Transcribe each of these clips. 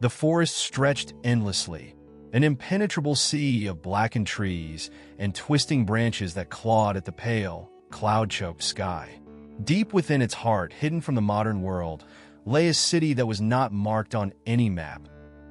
The forest stretched endlessly, an impenetrable sea of blackened trees and twisting branches that clawed at the pale, cloud-choked sky. Deep within its heart, hidden from the modern world, lay a city that was not marked on any map,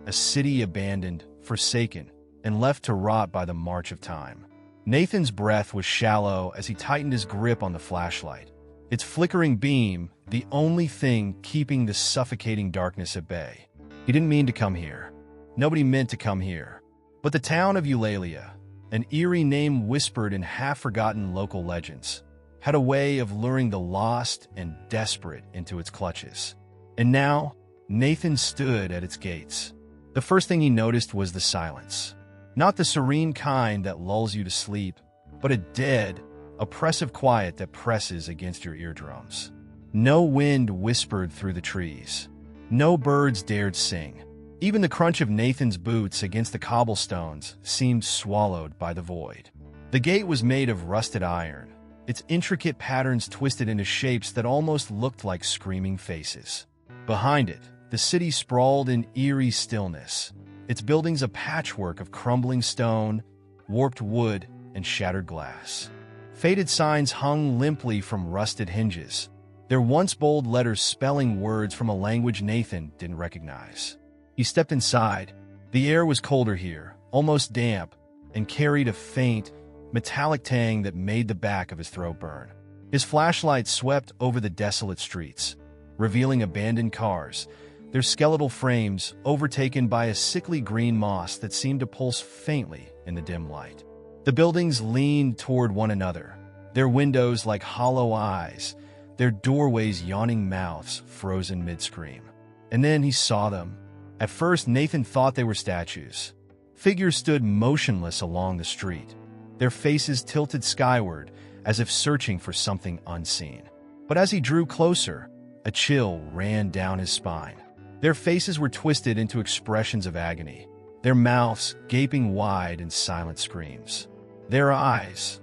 a city abandoned, forsaken, and left to rot by the march of time. Nathan's breath was shallow as he tightened his grip on the flashlight, its flickering beam the only thing keeping the suffocating darkness at bay. He didn't mean to come here. Nobody meant to come here. But the town of Eulalia, an eerie name whispered in half-forgotten local legends, had a way of luring the lost and desperate into its clutches. And now, Nathan stood at its gates. The first thing he noticed was the silence. Not the serene kind that lulls you to sleep, but a dead, oppressive quiet that presses against your eardrums. No wind whispered through the trees. No birds dared sing. Even the crunch of Nathan's boots against the cobblestones seemed swallowed by the void. The gate was made of rusted iron, its intricate patterns twisted into shapes that almost looked like screaming faces. Behind it, the city sprawled in eerie stillness, its buildings a patchwork of crumbling stone, warped wood, and shattered glass. Faded signs hung limply from rusted hinges, their once bold letters spelling words from a language Nathan didn't recognize. He stepped inside. The air was colder here, almost damp, and carried a faint, metallic tang that made the back of his throat burn. His flashlight swept over the desolate streets, revealing abandoned cars, their skeletal frames overtaken by a sickly green moss that seemed to pulse faintly in the dim light. The buildings leaned toward one another, their windows like hollow eyes, their doorways yawning mouths frozen mid-scream. And then he saw them. At first, Nathan thought they were statues. Figures stood motionless along the street, their faces tilted skyward as if searching for something unseen. But as he drew closer, a chill ran down his spine. Their faces were twisted into expressions of agony, their mouths gaping wide in silent screams. Their eyes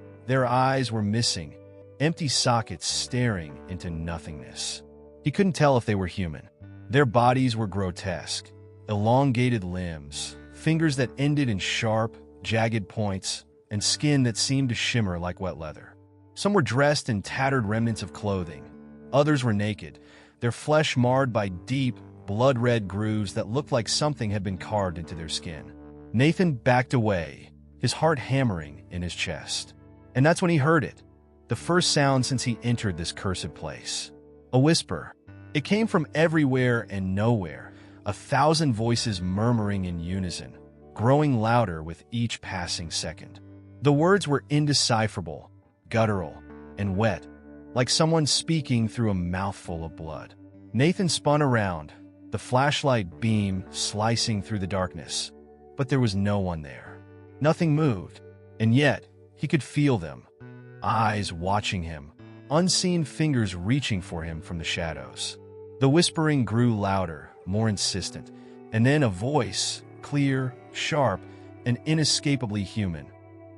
were missing, empty sockets staring into nothingness. He couldn't tell if they were human. Their bodies were grotesque, elongated limbs, fingers that ended in sharp, jagged points, and skin that seemed to shimmer like wet leather. Some were dressed in tattered remnants of clothing. Others were naked, their flesh marred by deep, blood-red grooves that looked like something had been carved into their skin. Nathan backed away, his heart hammering in his chest. And that's when he heard it, the first sound since he entered this cursed place. A whisper. It came from everywhere and nowhere, 1,000 voices murmuring in unison, growing louder with each passing second. The words were indecipherable, guttural, and wet, like someone speaking through a mouthful of blood. Nathan spun around, the flashlight beam slicing through the darkness, but there was no one there. Nothing moved, and yet he could feel them, eyes watching him, unseen fingers reaching for him from the shadows. The whispering grew louder, more insistent, and then a voice, clear, sharp, and inescapably human,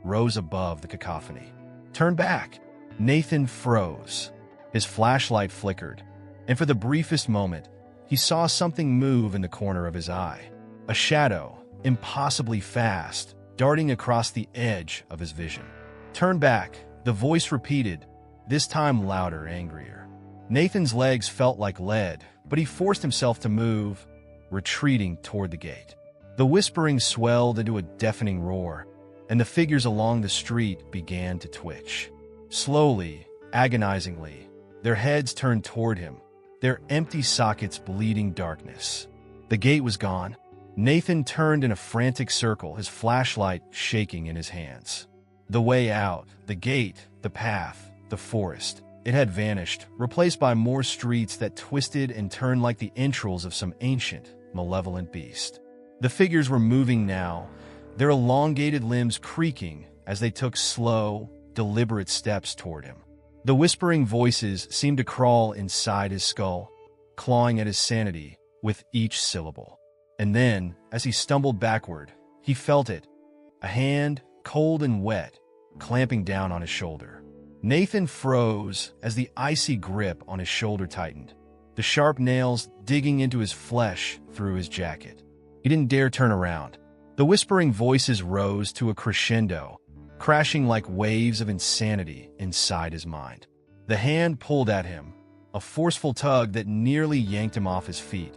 rose above the cacophony. "Turn back!" Nathan froze. His flashlight flickered, and for the briefest moment, he saw something move in the corner of his eye. A shadow, impossibly fast, darting across the edge of his vision. "Turn back," the voice repeated, this time louder, angrier. Nathan's legs felt like lead, but he forced himself to move, retreating toward the gate. The whispering swelled into a deafening roar, and the figures along the street began to twitch. Slowly, agonizingly, their heads turned toward him, their empty sockets bleeding darkness. The gate was gone. Nathan turned in a frantic circle, his flashlight shaking in his hands. The way out, the gate, the path, the forest. It had vanished, replaced by more streets that twisted and turned like the entrails of some ancient, malevolent beast. The figures were moving now, their elongated limbs creaking as they took slow, deliberate steps toward him. The whispering voices seemed to crawl inside his skull, clawing at his sanity with each syllable. And then, as he stumbled backward, he felt it, a hand, cold and wet, clamping down on his shoulder. Nathan froze as the icy grip on his shoulder tightened, the sharp nails digging into his flesh through his jacket. He didn't dare turn around. The whispering voices rose to a crescendo, crashing like waves of insanity inside his mind. The hand pulled at him, a forceful tug that nearly yanked him off his feet,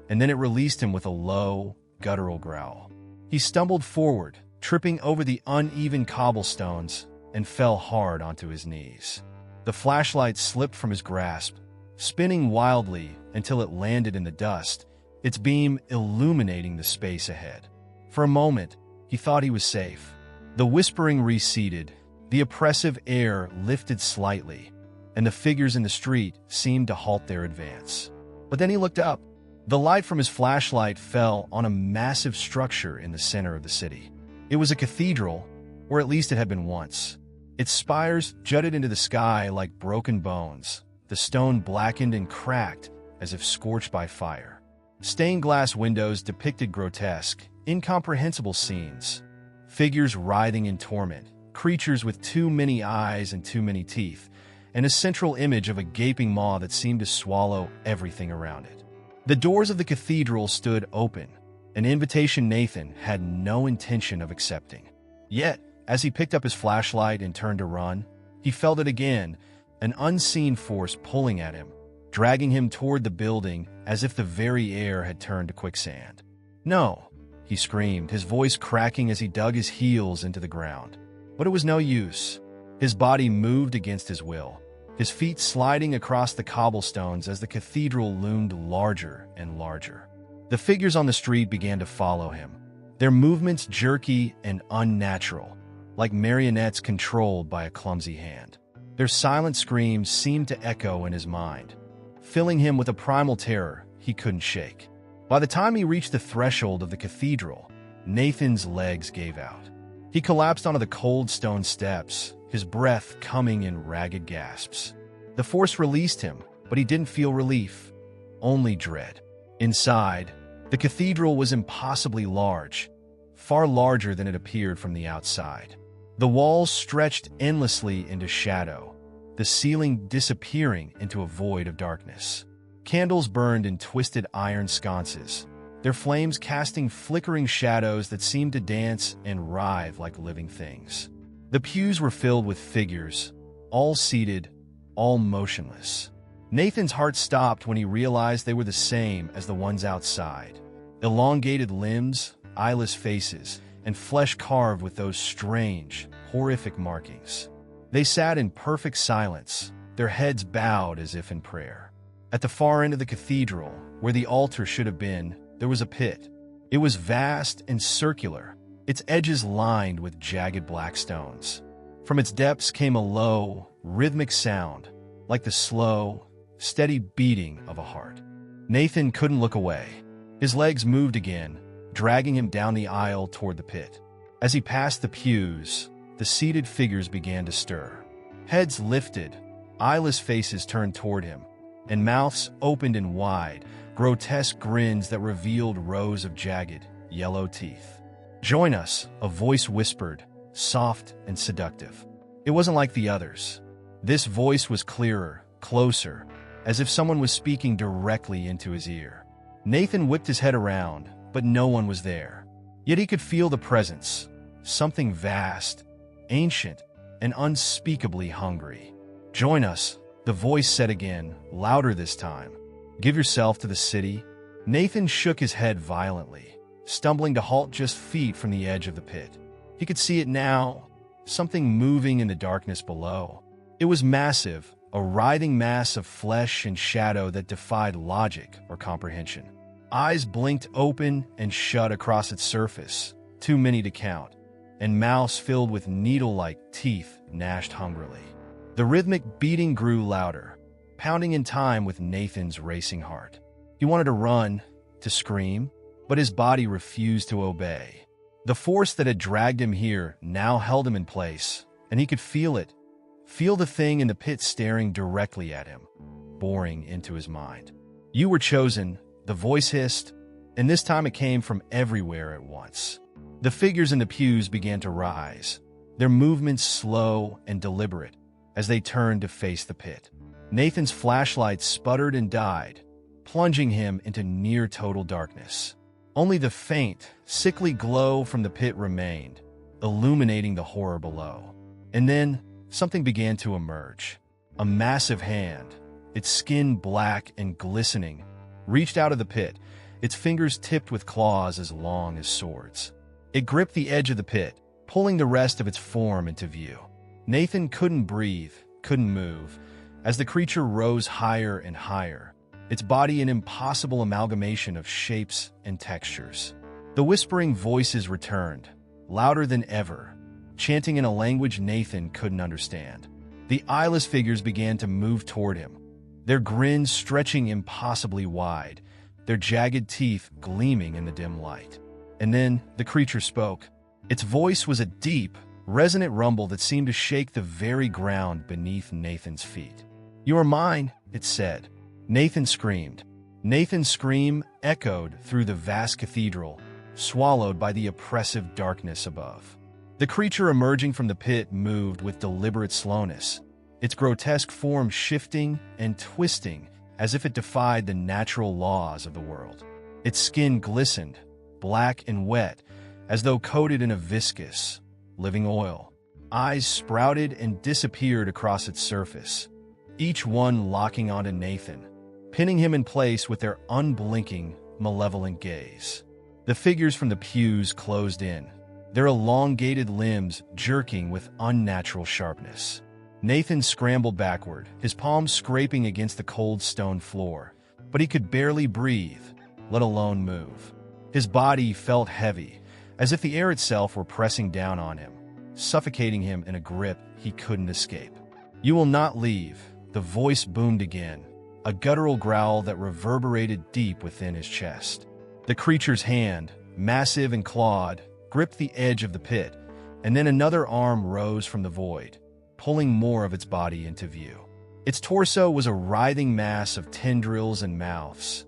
and then it released him with a low, guttural growl. He stumbled forward, tripping over the uneven cobblestones, and fell hard onto his knees. The flashlight slipped from his grasp, spinning wildly until it landed in the dust, its beam illuminating the space ahead. For a moment, he thought he was safe. The whispering receded, the oppressive air lifted slightly, and the figures in the street seemed to halt their advance. But then he looked up. The light from his flashlight fell on a massive structure in the center of the city. It was a cathedral, or at least it had been once. Its spires jutted into the sky like broken bones, the stone blackened and cracked as if scorched by fire. Stained glass windows depicted grotesque, incomprehensible scenes. Figures writhing in torment, creatures with too many eyes and too many teeth, and a central image of a gaping maw that seemed to swallow everything around it. The doors of the cathedral stood open, an invitation Nathan had no intention of accepting. Yet, as he picked up his flashlight and turned to run, he felt it again, an unseen force pulling at him, dragging him toward the building as if the very air had turned to quicksand. "No!" he screamed, his voice cracking as he dug his heels into the ground. But it was no use. His body moved against his will, his feet sliding across the cobblestones as the cathedral loomed larger and larger. The figures on the street began to follow him, their movements jerky and unnatural, like marionettes controlled by a clumsy hand. Their silent screams seemed to echo in his mind, filling him with a primal terror he couldn't shake. By the time he reached the threshold of the cathedral, Nathan's legs gave out. He collapsed onto the cold stone steps, his breath coming in ragged gasps. The force released him, but he didn't feel relief, only dread. Inside, the cathedral was impossibly large, far larger than it appeared from the outside. The walls stretched endlessly into shadow, the ceiling disappearing into a void of darkness. Candles burned in twisted iron sconces, their flames casting flickering shadows that seemed to dance and writhe like living things. The pews were filled with figures, all seated, all motionless. Nathan's heart stopped when he realized they were the same as the ones outside. Elongated limbs, eyeless faces, and flesh carved with those strange, horrific markings. They sat in perfect silence, their heads bowed as if in prayer. At the far end of the cathedral, where the altar should have been, there was a pit. It was vast and circular, its edges lined with jagged black stones. From its depths came a low, rhythmic sound, like the slow, steady beating of a heart. Nathan couldn't look away. His legs moved again, dragging him down the aisle toward the pit. As he passed the pews, the seated figures began to stir. Heads lifted, eyeless faces turned toward him, and mouths opened and wide, grotesque grins that revealed rows of jagged, yellow teeth. "Join us," a voice whispered, soft and seductive. It wasn't like the others. This voice was clearer, closer, as if someone was speaking directly into his ear. Nathan whipped his head around, but no one was there. Yet he could feel the presence, something vast, ancient, and unspeakably hungry. "Join us," the voice said again, louder this time. "Give yourself to the city." Nathan shook his head violently, stumbling to halt just feet from the edge of the pit. He could see it now, something moving in the darkness below. It was massive, a writhing mass of flesh and shadow that defied logic or comprehension. Eyes blinked open and shut across its surface, too many to count, and mouths filled with needle-like teeth gnashed hungrily. The rhythmic beating grew louder, pounding in time with Nathan's racing heart. He wanted to run, to scream, but his body refused to obey. The force that had dragged him here now held him in place, and he could feel it. Feel the thing in the pit staring directly at him, boring into his mind. "You were chosen," the voice hissed, and this time it came from everywhere at once. The figures in the pews began to rise, their movements slow and deliberate as they turned to face the pit. Nathan's flashlight sputtered and died, plunging him into near-total darkness. Only the faint, sickly glow from the pit remained, illuminating the horror below. And then, something began to emerge. A massive hand, its skin black and glistening, reached out of the pit, its fingers tipped with claws as long as swords. It gripped the edge of the pit, pulling the rest of its form into view. Nathan couldn't breathe, couldn't move, as the creature rose higher and higher, its body an impossible amalgamation of shapes and textures. The whispering voices returned, louder than ever, chanting in a language Nathan couldn't understand. The eyeless figures began to move toward him, their grins stretching impossibly wide, their jagged teeth gleaming in the dim light. And then the creature spoke. Its voice was a deep, resonant rumble that seemed to shake the very ground beneath Nathan's feet. "You are mine," it said. Nathan screamed. Nathan's scream echoed through the vast cathedral, swallowed by the oppressive darkness above. The creature emerging from the pit moved with deliberate slowness, its grotesque form shifting and twisting as if it defied the natural laws of the world. Its skin glistened, black and wet, as though coated in a viscous, living oil. Eyes sprouted and disappeared across its surface, each one locking onto Nathan, pinning him in place with their unblinking, malevolent gaze. The figures from the pews closed in, their elongated limbs jerking with unnatural sharpness. Nathan scrambled backward, his palms scraping against the cold stone floor, but he could barely breathe, let alone move. His body felt heavy, as if the air itself were pressing down on him, suffocating him in a grip he couldn't escape. "You will not leave," the voice boomed again, a guttural growl that reverberated deep within his chest. The creature's hand, massive and clawed, gripped the edge of the pit, and then another arm rose from the void, pulling more of its body into view. Its torso was a writhing mass of tendrils and mouths,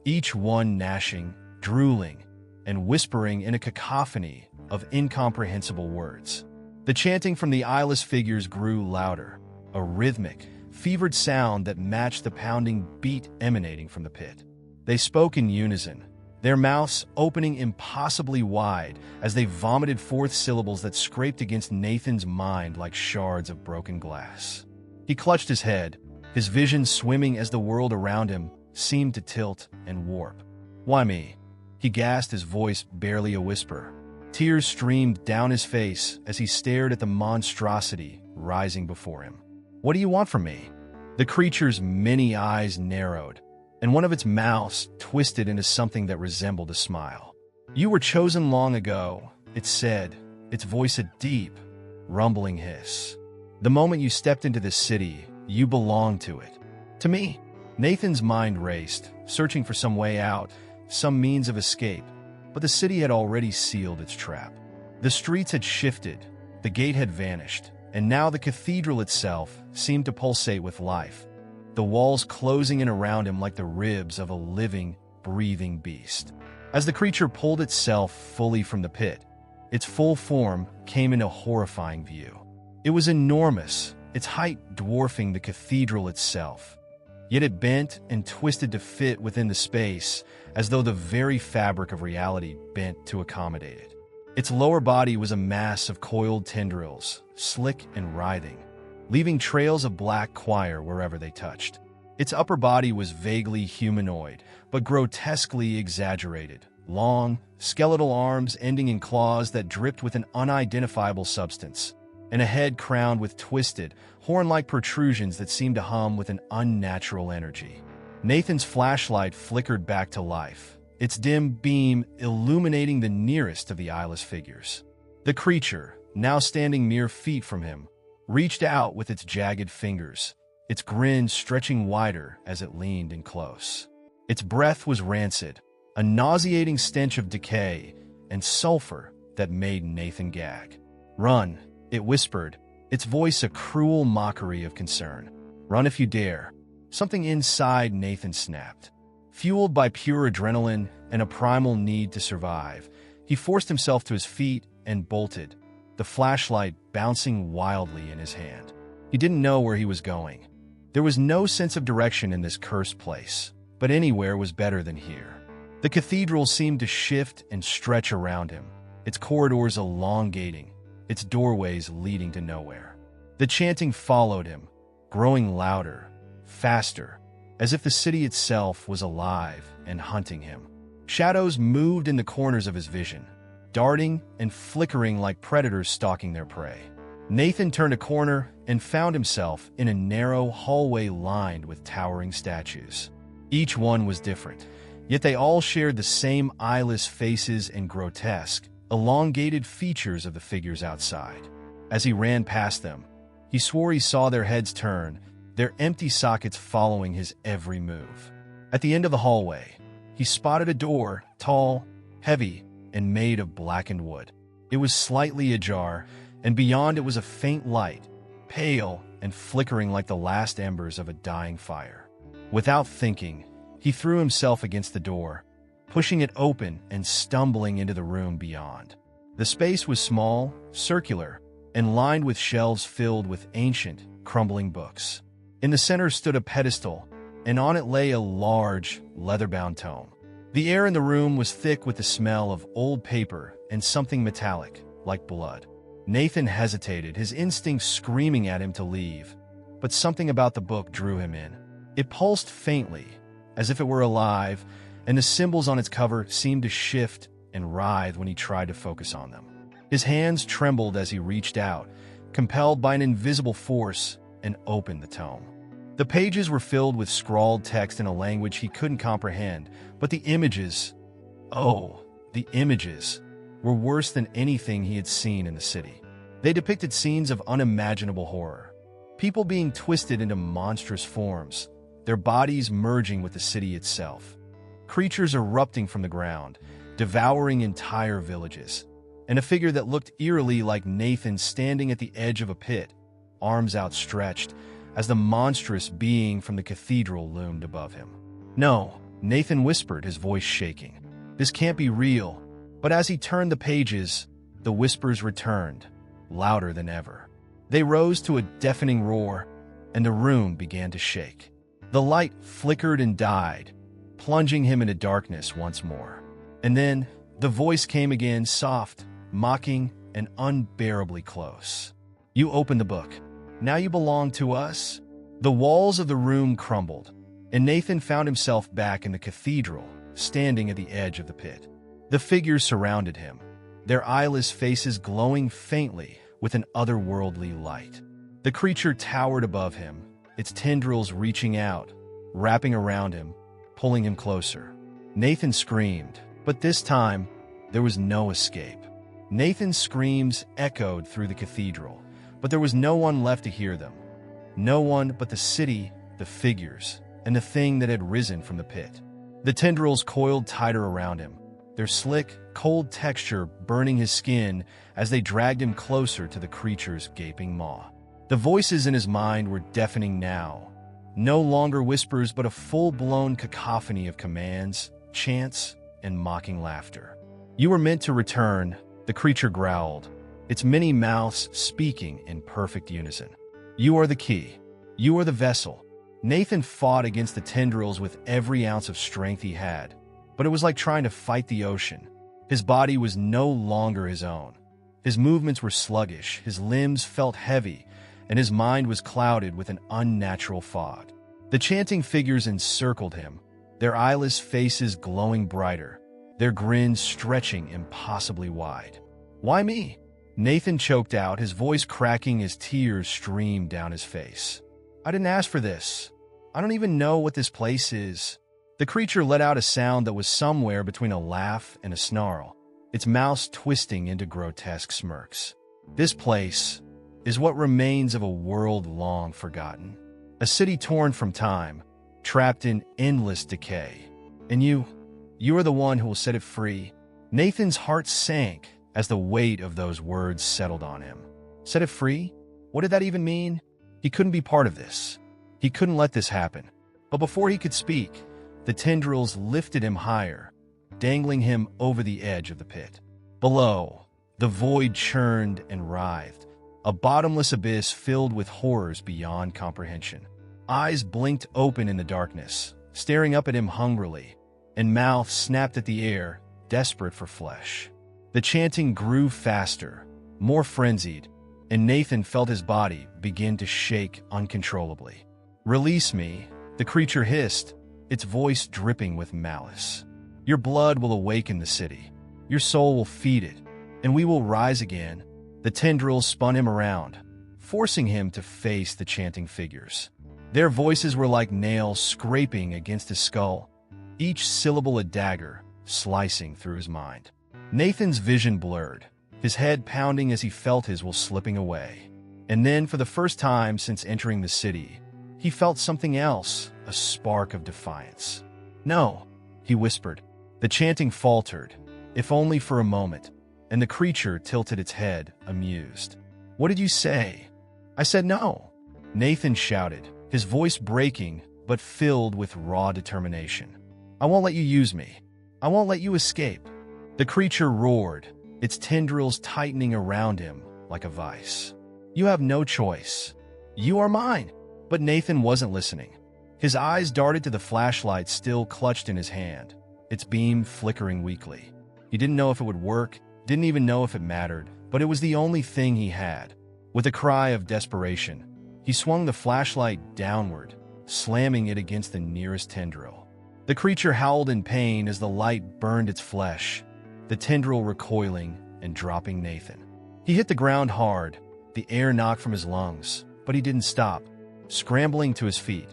each one gnashing, drooling, and whispering in a cacophony of incomprehensible words. The chanting from the eyeless figures grew louder, a rhythmic, fevered sound that matched the pounding beat emanating from the pit. They spoke in unison, their mouths opening impossibly wide as they vomited forth syllables that scraped against Nathan's mind like shards of broken glass. He clutched his head, his vision swimming as the world around him seemed to tilt and warp. "Why me?" he gasped, his voice barely a whisper. Tears streamed down his face as he stared at the monstrosity rising before him. "What do you want from me?" The creature's many eyes narrowed, and one of its mouths twisted into something that resembled a smile. "You were chosen long ago," it said, its voice a deep, rumbling hiss. "The moment you stepped into this city, you belonged to it. To me." Nathan's mind raced, searching for some way out, some means of escape, but the city had already sealed its trap. The streets had shifted, the gate had vanished, and now the cathedral itself seemed to pulsate with life, the walls closing in around him like the ribs of a living, breathing beast. As the creature pulled itself fully from the pit, its full form came into horrifying view. It was enormous, its height dwarfing the cathedral itself. Yet it bent and twisted to fit within the space, as though the very fabric of reality bent to accommodate it. Its lower body was a mass of coiled tendrils, slick and writhing, leaving trails of black choir wherever they touched. Its upper body was vaguely humanoid, but grotesquely exaggerated, long, skeletal arms ending in claws that dripped with an unidentifiable substance, and a head crowned with twisted, horn-like protrusions that seemed to hum with an unnatural energy. Nathan's flashlight flickered back to life, its dim beam illuminating the nearest of the eyeless figures. The creature, now standing mere feet from him, reached out with its jagged fingers, its grin stretching wider as it leaned in close. Its breath was rancid, a nauseating stench of decay and sulfur that made Nathan gag. "Run," it whispered, its voice a cruel mockery of concern. "Run if you dare." Something inside Nathan snapped. Fueled by pure adrenaline and a primal need to survive, he forced himself to his feet and bolted, the flashlight bouncing wildly in his hand. He didn't know where he was going. There was no sense of direction in this cursed place, but anywhere was better than here. The cathedral seemed to shift and stretch around him, its corridors elongating, its doorways leading to nowhere. The chanting followed him, growing louder, faster, as if the city itself was alive and hunting him. Shadows moved in the corners of his vision, darting and flickering like predators stalking their prey. Nathan turned a corner and found himself in a narrow hallway lined with towering statues. Each one was different, yet they all shared the same eyeless faces and grotesque, elongated features of the figures outside. As he ran past them, he swore he saw their heads turn, their empty sockets following his every move. At the end of the hallway, he spotted a door, tall, heavy, and made of blackened wood. It was slightly ajar, and beyond it was a faint light, pale and flickering like the last embers of a dying fire. Without thinking, he threw himself against the door, pushing it open and stumbling into the room beyond. The space was small, circular, and lined with shelves filled with ancient, crumbling books. In the center stood a pedestal, and on it lay a large, leather-bound tome. The air in the room was thick with the smell of old paper and something metallic, like blood. Nathan hesitated, his instincts screaming at him to leave, but something about the book drew him in. It pulsed faintly, as if it were alive, and the symbols on its cover seemed to shift and writhe when he tried to focus on them. His hands trembled as he reached out, compelled by an invisible force, and opened the tome. The pages were filled with scrawled text in a language he couldn't comprehend, but the images, the images, were worse than anything he had seen in the city. They depicted scenes of unimaginable horror. People being twisted into monstrous forms, their bodies merging with the city itself. Creatures erupting from the ground, devouring entire villages. And a figure that looked eerily like Nathan standing at the edge of a pit, arms outstretched, as the monstrous being from the cathedral loomed above him. "No," Nathan whispered, his voice shaking. "This can't be real." But as he turned the pages, the whispers returned, louder than ever. They rose to a deafening roar, and the room began to shake. The light flickered and died, plunging him into darkness once more. And then the voice came again, soft, mocking, and unbearably close. "You opened the book. Now you belong to us." The walls of the room crumbled, and Nathan found himself back in the cathedral, standing at the edge of the pit. The figures surrounded him, their eyeless faces glowing faintly with an otherworldly light. The creature towered above him, its tendrils reaching out, wrapping around him, pulling him closer. Nathan screamed, but this time, there was no escape. Nathan's screams echoed through the cathedral, but there was no one left to hear them. No one but the city, the figures, and the thing that had risen from the pit. The tendrils coiled tighter around him, their slick, cold texture burning his skin as they dragged him closer to the creature's gaping maw. The voices in his mind were deafening now, no longer whispers but a full-blown cacophony of commands, chants, and mocking laughter. "You were meant to return," the creature growled, its many mouths speaking in perfect unison. "You are the key. You are the vessel." Nathan fought against the tendrils with every ounce of strength he had, but it was like trying to fight the ocean. His body was no longer his own. His movements were sluggish, his limbs felt heavy, and his mind was clouded with an unnatural fog. The chanting figures encircled him, their eyeless faces glowing brighter, their grins stretching impossibly wide. "Why me?" Nathan choked out, his voice cracking as tears streamed down his face. "I didn't ask for this. I don't even know what this place is." The creature let out a sound that was somewhere between a laugh and a snarl, its mouth twisting into grotesque smirks. "This place is what remains of a world long forgotten. A city torn from time, trapped in endless decay. And you are the one who will set it free." Nathan's heart sank as the weight of those words settled on him. Set it free? What did that even mean? He couldn't be part of this. He couldn't let this happen. But before he could speak, the tendrils lifted him higher, dangling him over the edge of the pit. Below, the void churned and writhed, a bottomless abyss filled with horrors beyond comprehension. Eyes blinked open in the darkness, staring up at him hungrily, and mouth snapped at the air, desperate for flesh. The chanting grew faster, more frenzied, and Nathan felt his body begin to shake uncontrollably. "Release me," the creature hissed, its voice dripping with malice. "Your blood will awaken the city. Your soul will feed it, and we will rise again." The tendrils spun him around, forcing him to face the chanting figures. Their voices were like nails scraping against his skull, each syllable a dagger slicing through his mind. Nathan's vision blurred, his head pounding as he felt his will slipping away. And then, for the first time since entering the city, he felt something else, a spark of defiance. "No," he whispered. The chanting faltered, if only for a moment, and the creature tilted its head, amused. "What did you say?" "I said no," Nathan shouted, his voice breaking but filled with raw determination. "I won't let you use me. I won't let you escape." The creature roared, its tendrils tightening around him like a vice. "You have no choice. You are mine." But Nathan wasn't listening. His eyes darted to the flashlight still clutched in his hand, its beam flickering weakly. He didn't know if it would work, didn't even know if it mattered, but it was the only thing he had. With a cry of desperation, he swung the flashlight downward, slamming it against the nearest tendril. The creature howled in pain as the light burned its flesh, the tendril recoiling and dropping Nathan. He hit the ground hard, the air knocked from his lungs, but he didn't stop. Scrambling to his feet,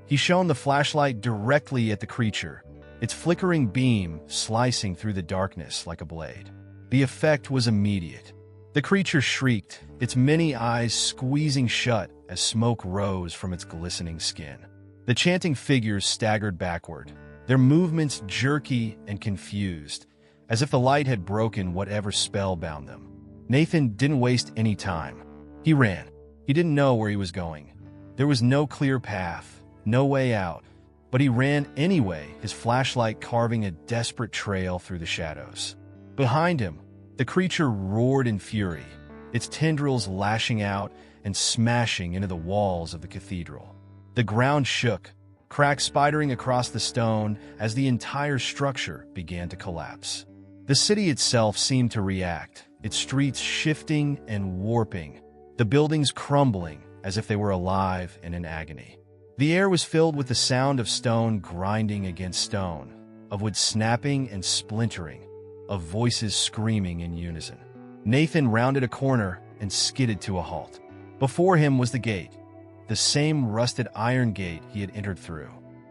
he shone the flashlight directly at the creature, its flickering beam slicing through the darkness like a blade. The effect was immediate. The creature shrieked, its many eyes squeezing shut as smoke rose from its glistening skin. The chanting figures staggered backward, their movements jerky and confused, as if the light had broken whatever spell bound them. Nathan didn't waste any time. He ran. He didn't know where he was going. There was no clear path, no way out, but he ran anyway, his flashlight carving a desperate trail through the shadows. Behind him, the creature roared in fury, its tendrils lashing out and smashing into the walls of the cathedral. The ground shook, cracks spidering across the stone as the entire structure began to collapse. The city itself seemed to react, its streets shifting and warping, the buildings crumbling as if they were alive and in agony. The air was filled with the sound of stone grinding against stone, of wood snapping and splintering, of voices screaming in unison. Nathan rounded a corner and skidded to a halt. Before him was the gate, the same rusted iron gate he had entered through.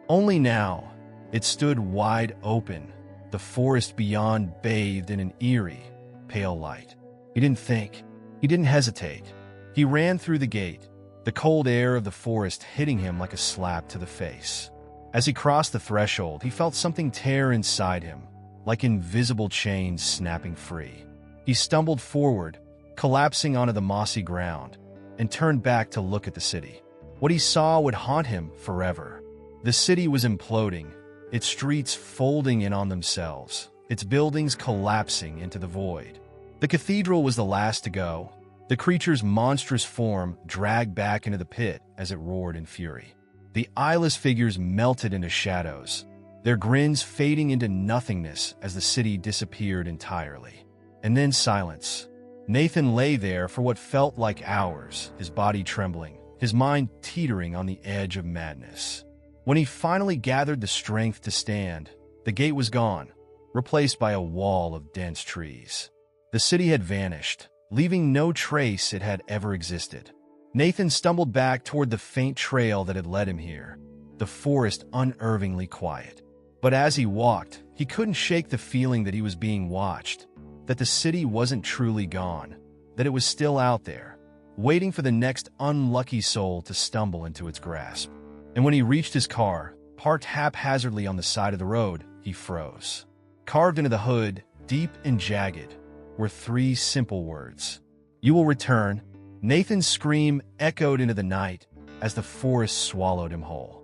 Only now, it stood wide open, the forest beyond bathed in an eerie, pale light. He didn't think. He didn't hesitate. He ran through the gate, the cold air of the forest hitting him like a slap to the face. As he crossed the threshold, he felt something tear inside him, like invisible chains snapping free. He stumbled forward, collapsing onto the mossy ground, and turned back to look at the city. What he saw would haunt him forever. The city was imploding, its streets folding in on themselves, its buildings collapsing into the void. The cathedral was the last to go, the creature's monstrous form dragged back into the pit as it roared in fury. The eyeless figures melted into shadows, their grins fading into nothingness as the city disappeared entirely. And then silence. Nathan lay there for what felt like hours, his body trembling, his mind teetering on the edge of madness. When he finally gathered the strength to stand, the gate was gone, replaced by a wall of dense trees. The city had vanished, leaving no trace it had ever existed. Nathan stumbled back toward the faint trail that had led him here, the forest unnervingly quiet. But as he walked, he couldn't shake the feeling that he was being watched, that the city wasn't truly gone, that it was still out there, waiting for the next unlucky soul to stumble into its grasp. And when he reached his car, parked haphazardly on the side of the road, he froze. Carved into the hood, deep and jagged, were three simple words. "You will return." Nathan's scream echoed into the night as the forest swallowed him whole.